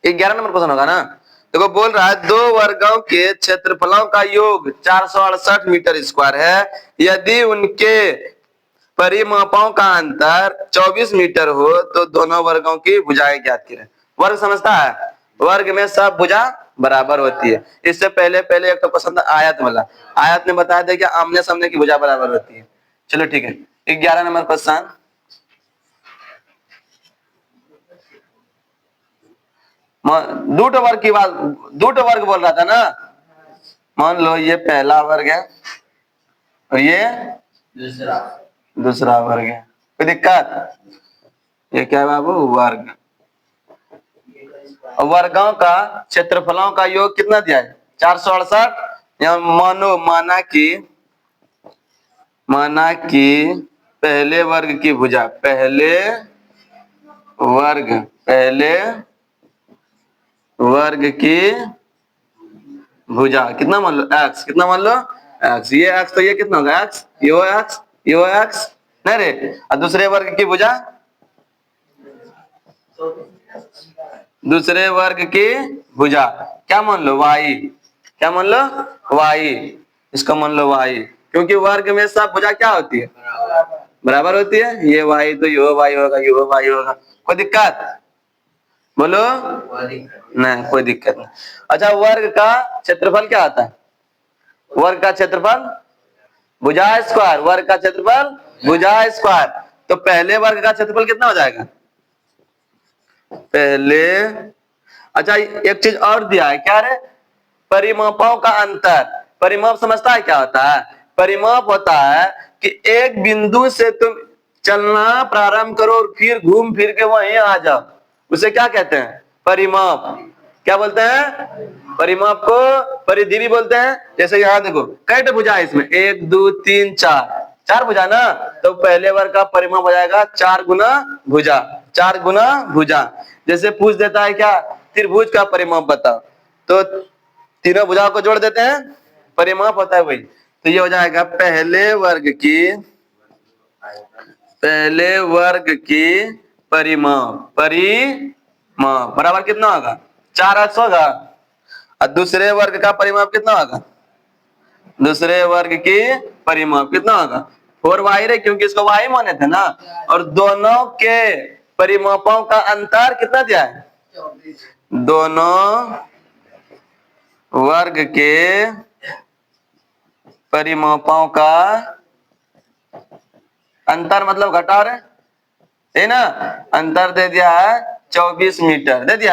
11 number question होगा ना। देखो बोल रहा है दो वर्गों के क्षेत्रफलों का योग 468 मीटर स्क्वायर है। यदि उनके परिमापों का अंतर 24 मीटर हो तो दोनों वर्गों की भुजाएं ज्ञात करें। वर्ग समझता है? वर्ग में सब भुजा बराबर होती है। इससे पहले पहले एक तो क्वेश्चन था आयत वाला। आयत ने बताया था कि आमने सामने की भुजा बराबर होती है। चलो ठीक है, 11 नंबर क्वेश्चन। दूठो वर्ग की बात, दूठो वर्ग बोल रहा था ना। मान लो ये पहला वर्ग है और ये दूसरा वर्ग है। कोई दिक्कत? ये क्या है बाबू? वर्ग। वर्गों का क्षेत्रफलों का योग कितना दिया है? 468। या माना कि पहले वर्ग की भुजा, पहले वर्ग की भुजा कितना मान लो? x। कितना मान लो? x। ये x तो ये कितना होगा? x। ये x नहीं रे। और दूसरे वर्ग की भुजा, दूसरे वर्ग की भुजा क्या मान लो? y। क्या मान लो? y। इसका मान लो y, क्योंकि वर्ग में सब भुजा क्या होती है? बराबर होती है। ये y तो ये y होगा, ये y होगा। कोई दिक्कत? बोलो। नहीं, कोई दिक्कत नहीं। अच्छा, वर्ग का क्षेत्रफल क्या आता है? वर्ग का क्षेत्रफल भुजा स्क्वायर। वर्ग का क्षेत्रफल भुजा स्क्वायर। तो पहले वर्ग का क्षेत्रफल कितना हो जाएगा? पहले। अच्छा, एक चीज और दिया है क्या रे? परिमापों का अंतर। परिमाप समझता है क्या होता है? परिमाप होता है कि एक बिंदु से तुम चलना प्रारंभ करो और फिर घूम फिर के वहीं आ जाओ, उसे क्या कहते हैं? परिमाप। क्या बोलते हैं? परिमाप को परिधि भी बोलते हैं। जैसे यहाँ देखो कई भुजा है इसमें, 1 2 3 4 भुजा ना। तो पहले वर्ग का परिमाप हो जाएगा 4 गुना भुजा। 4 गुना भुजा। जैसे पूछ देता है क्या, त्रिभुज का परिमाप बताओ, तो तीनों भुजाओं को जोड़ देते हैं, परिमाप होता है वही। तो ये हो जाएगा पहले वर्ग की परिमाप बराबर कितना होगा? 4x होगा। और दूसरे वर्ग का परिमाप कितना होगा? दूसरे वर्ग की परिमाप कितना होगा? 4y रे, क्योंकि इसको y माने थे ना। और दोनों के परिमापों का अंतर कितना दिया है? दोनों वर्ग के परिमापों का अंतर मतलब घटा रहे है ना। अंतर दे दिया है 24 मीटर दे दिया।